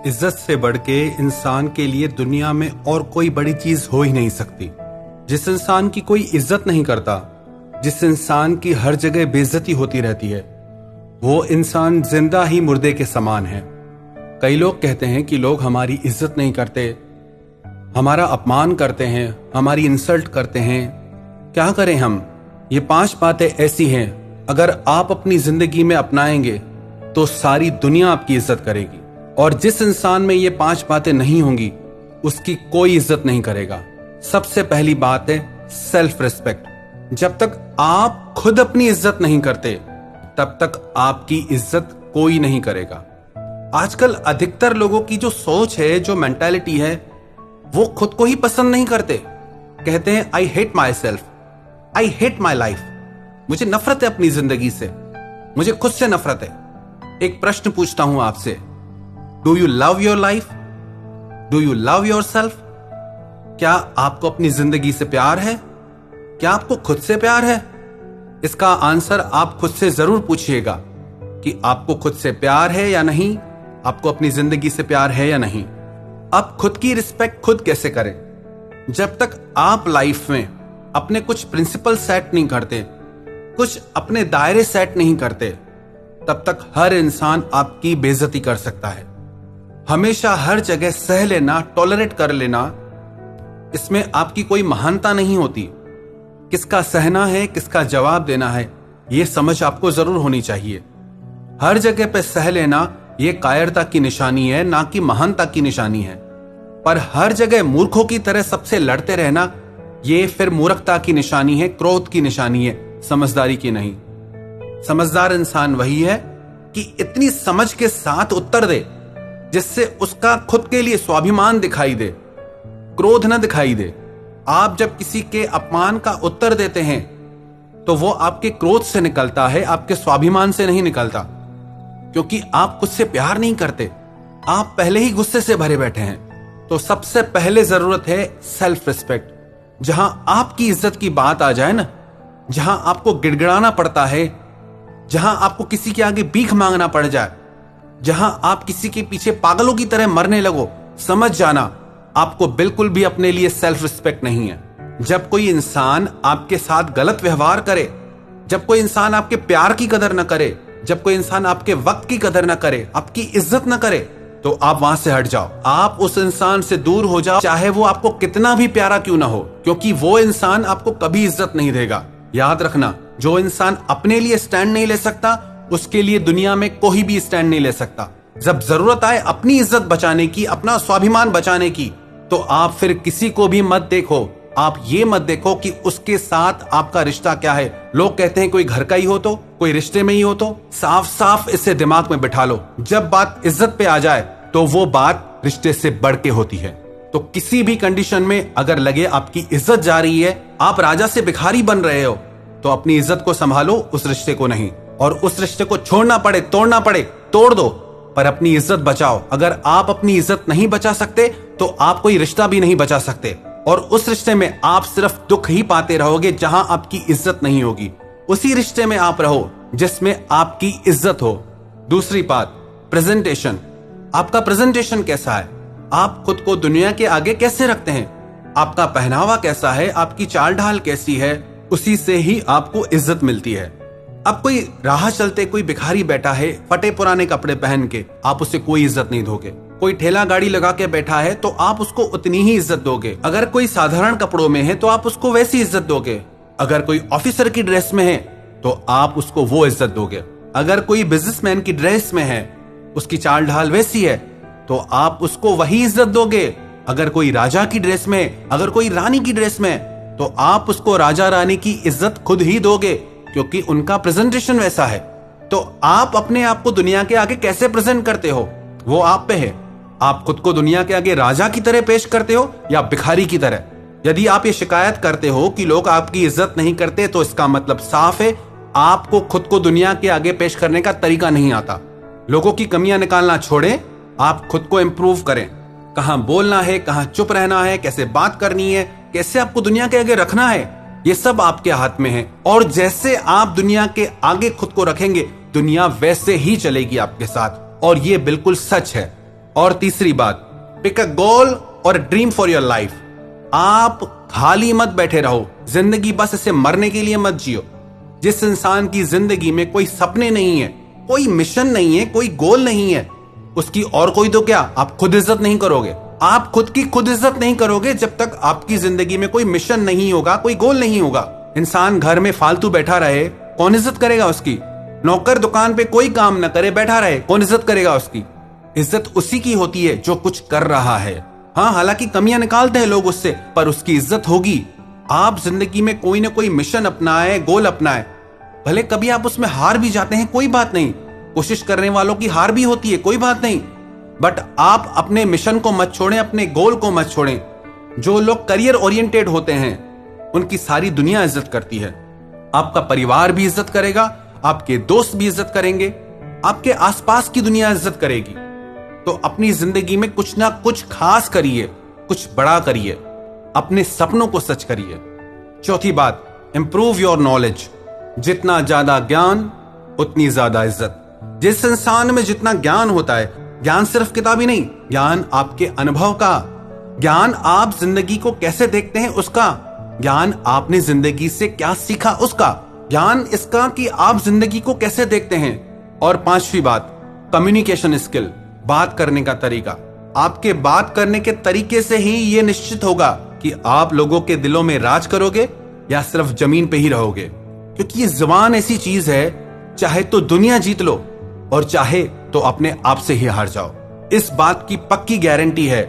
इज्जत से बढ़ के इंसान के लिए दुनिया में और कोई बड़ी चीज हो ही नहीं सकती। जिस इंसान की कोई इज्जत नहीं करता, जिस इंसान की हर जगह बेइज्जती होती रहती है, वो इंसान जिंदा ही मुर्दे के समान है। कई लोग कहते हैं कि लोग हमारी इज्जत नहीं करते, हमारा अपमान करते हैं, हमारी इंसल्ट करते हैं। क्या करें हम? ये 5 बातें ऐसी हैं, अगर आप अपनी जिंदगी में अपनाएंगे तो सारी दुनिया आपकी इज्जत करेगी। और जिस इंसान में ये 5 बातें नहीं होंगी, उसकी कोई इज्जत नहीं करेगा। सबसे पहली बात है सेल्फ रिस्पेक्ट। जब तक आप खुद अपनी इज्जत नहीं करते, तब तक आपकी इज्जत कोई नहीं करेगा। आजकल अधिकतर लोगों की जो सोच है, जो मेंटालिटी है, वो खुद को ही पसंद नहीं करते। कहते हैं I hate my self, I hate my life. मुझे नफरत है अपनी जिंदगी से, मुझे खुद से नफरत है। एक प्रश्न पूछता हूं आपसे, do you love your life? Do you love your self? क्या आपको अपनी जिंदगी से प्यार है? क्या आपको खुद से प्यार है? इसका आंसर आप खुद से जरूर पूछिएगा कि आपको खुद से प्यार है या नहीं, आपको अपनी जिंदगी से प्यार है या नहीं। अब खुद की रिस्पेक्ट खुद कैसे करें? जब तक आप लाइफ में अपने कुछ प्रिंसिपल सेट नहीं करते, कुछ अपने दायरे सेट नहीं करते, तब तक हर इंसान आपकी बेइज्जती कर सकता है। हमेशा हर जगह सह लेना, टॉलरेट कर लेना, इसमें आपकी कोई महानता नहीं होती। किसका सहना है, किसका जवाब देना है, यह समझ आपको जरूर होनी चाहिए। हर जगह पे सह लेना यह कायरता की निशानी है, ना कि महानता की निशानी है। पर हर जगह मूर्खों की तरह सबसे लड़ते रहना, यह फिर मूर्खता की निशानी है, क्रोध की निशानी है, समझदारी की नहीं। समझदार इंसान वही है कि इतनी समझ के साथ उत्तर दे जिससे उसका खुद के लिए स्वाभिमान दिखाई दे, क्रोध न दिखाई दे। आप जब किसी के अपमान का उत्तर देते हैं तो वो आपके क्रोध से निकलता है, आपके स्वाभिमान से नहीं निकलता, क्योंकि आप खुद से प्यार नहीं करते, आप पहले ही गुस्से से भरे बैठे हैं। तो सबसे पहले जरूरत है सेल्फ रिस्पेक्ट। जहां आपकी इज्जत की बात आ जाए ना, जहां आपको गिड़गिड़ाना पड़ता है, जहां आपको किसी के आगे भीख मांगना पड़ जाए, जहां आप किसी के पीछे पागलों की तरह मरने लगो, समझ जाना आपको बिल्कुल भी अपने लिए सेल्फ रिस्पेक्ट नहीं है। जब कोई इंसान आपके साथ गलत व्यवहार करे, जब कोई इंसान आपके प्यार की कदर न करे, जब कोई इंसान आपके वक्त की कदर न करे, आपकी इज्जत न करे, तो आप वहां से हट जाओ। आप उस इंसान से दूर हो जाओ, चाहे वो आपको कितना भी प्यारा क्यों ना हो, क्योंकि वो इंसान आपको कभी इज्जत नहीं देगा। याद रखना, जो इंसान अपने लिए स्टैंड नहीं ले सकता, उसके लिए दुनिया में कोई भी स्टैंड नहीं ले सकता। जब जरूरत आए अपनी इज्जत बचाने की, अपना स्वाभिमान बचाने की, तो आप फिर किसी को भी मत देखो। आप ये मत देखो कि उसके साथ आपका रिश्ता क्या है। लोग कहते हैं कोई घर का ही हो तो, कोई रिश्ते में ही हो तो। साफ साफ इसे दिमाग में बिठा लो, जब बात इज्जत पे आ जाए तो वो बात रिश्ते से बढ़ के होती है। तो किसी भी कंडीशन में अगर लगे आपकी इज्जत जा रही है, आप राजा से भिखारी बन रहे हो, तो अपनी इज्जत को संभालो, उस रिश्ते को नहीं। और उस रिश्ते को छोड़ना पड़े, तोड़ना पड़े, तोड़ दो, पर अपनी इज्जत बचाओ। अगर आप अपनी इज्जत नहीं बचा सकते तो आप कोई रिश्ता भी नहीं बचा सकते, और उस रिश्ते में आप सिर्फ दुख ही पाते रहोगे जहां आपकी इज्जत नहीं होगी। उसी रिश्ते में आप रहो जिसमें आपकी इज्जत हो। दूसरी बात, प्रेजेंटेशन। आपका प्रेजेंटेशन कैसा है? आप खुद को दुनिया के आगे कैसे रखते हैं? आपका पहनावा कैसा है? आपकी चाल ढाल कैसी है? उसी से ही आपको इज्जत मिलती है। अब कोई राह चलते कोई भिखारी बैठा है फटे पुराने कपड़े पहन के, आप उसे कोई इज्जत नहीं दोगे। कोई ठेला गाड़ी लगा के बैठा है तो आप उसको उतनी ही इज्जत दोगे। अगर कोई साधारण कपड़ों में है तो आप उसको वैसी इज्जत दोगे। अगर कोई ऑफिसर की ड्रेस में है तो आप उसको वो इज्जत दोगे। अगर कोई बिजनेसमैन की ड्रेस में है, उसकी चाल ढाल वैसी है, तो आप उसको वही इज्जत दोगे। अगर कोई राजा की ड्रेस में, अगर कोई रानी की ड्रेस में, तो आप उसको राजा रानी की इज्जत खुद ही दोगे, क्योंकि उनका प्रेजेंटेशन वैसा है। तो आप अपने आप को दुनिया के आगे कैसे प्रेजेंट करते हो, वो आप पे है। आप खुद को दुनिया के आगे राजा की तरह पेश करते हो या भिखारी की तरह? यदि आप ये शिकायत करते हो कि लोग आपकी इज्जत नहीं करते, तो इसका मतलब साफ है, आपको खुद को दुनिया के आगे पेश करने का तरीका नहीं आता। लोगों की कमियां निकालना छोड़ें, आप खुद को इंप्रूव करें। कहां बोलना है, कहां चुप रहना है, कैसे बात करनी है, कैसे आपको दुनिया के आगे रखना है, ये सब आपके हाथ में है। और जैसे आप दुनिया के आगे खुद को रखेंगे, दुनिया वैसे ही चलेगी आपके साथ। और ये बिल्कुल सच है। और तीसरी बात, पिक अ गोल और ड्रीम फॉर योर लाइफ। आप खाली मत बैठे रहो, जिंदगी बस इसे मरने के लिए मत जियो। जिस इंसान की जिंदगी में कोई सपने नहीं है, कोई मिशन नहीं है, कोई गोल नहीं है, उसकी और कोई तो क्या, आप खुद इज्जत नहीं करोगे। आप खुद की खुद इज्जत नहीं करोगे जब तक आपकी जिंदगी में कोई मिशन नहीं होगा, कोई गोल नहीं होगा। इंसान घर में फालतू बैठा रहे, कौन इज्जत करेगा उसकी? नौकर दुकान पे कोई काम ना करे, बैठा रहे, कौन इज्जत करेगा उसकी? इज्जत उसी की होती है जो कुछ कर रहा है। हाँ, हालांकि कमियां निकालते हैं लोग उससे, पर उसकी इज्जत होगी। आप जिंदगी में कोई ना कोई मिशन अपनाए, गोल अपनाए, भले कभी आप उसमें हार भी जाते हैं, कोई बात नहीं। कोशिश करने वालों की हार भी होती है, कोई बात नहीं। बट आप अपने मिशन को मत छोड़ें, अपने गोल को मत छोड़ें। जो लोग करियर ओरिएंटेड होते हैं उनकी सारी दुनिया इज्जत करती है। आपका परिवार भी इज्जत करेगा, आपके दोस्त भी इज्जत करेंगे, आपके आसपास की दुनिया इज्जत करेगी। तो अपनी जिंदगी में कुछ ना कुछ खास करिए, कुछ बड़ा करिए, अपने सपनों को सच करिए। चौथी बात, इंप्रूव योर नॉलेज। जितना ज्यादा ज्ञान उतनी ज्यादा इज्जत। जिस इंसान में जितना ज्ञान होता है, ज्ञान सिर्फ किताबी नहीं, ज्ञान आपके अनुभव का, ज्ञान आप जिंदगी को कैसे देखते हैं उसका, ज्ञान आपने जिंदगी से क्या सीखा उसका, ज्ञान इसका कि आप जिंदगी को कैसे देखते हैं। और पांचवी बात, कम्युनिकेशन स्किल, बात करने का तरीका। आपके बात करने के तरीके से ही यह निश्चित होगा कि आप लोगों के दिलों में राज करोगे या सिर्फ जमीन पे ही रहोगे। क्योंकि ये जुबान ऐसी चीज है, चाहे तो दुनिया जीत लो और चाहे तो अपने आप से ही हार जाओ। इस बात की पक्की गारंटी है,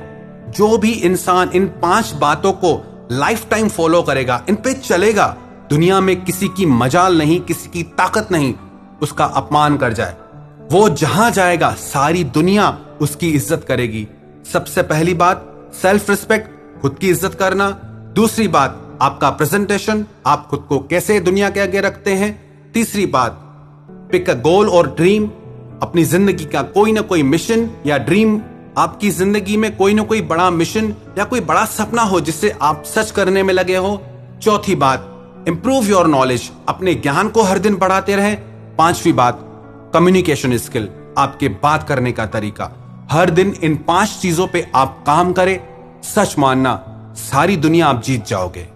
जो भी इंसान इन 5 बातों को लाइफ टाइम फॉलो करेगा, इन पे चलेगा, दुनिया में किसी की मजाल नहीं, किसी की ताकत नहीं उसका अपमान कर जाए। वो जहां जाएगा सारी दुनिया उसकी इज्जत करेगी। सबसे पहली बात, सेल्फ रिस्पेक्ट, खुद की इज्जत करना। दूसरी बात, आपका प्रेजेंटेशन, आप खुद को कैसे दुनिया के आगे रखते हैं। तीसरी बात, पिक अ गोल और ड्रीम, अपनी जिंदगी का कोई ना कोई मिशन या ड्रीम, आपकी जिंदगी में कोई ना कोई बड़ा मिशन या कोई बड़ा सपना हो जिससे आप सच करने में लगे हो। चौथी बात, इंप्रूव योर नॉलेज, अपने ज्ञान को हर दिन बढ़ाते रहें। पांचवी बात, कम्युनिकेशन स्किल, आपके बात करने का तरीका। हर दिन इन 5 चीजों पे आप काम करें, सच मानना सारी दुनिया आप जीत जाओगे।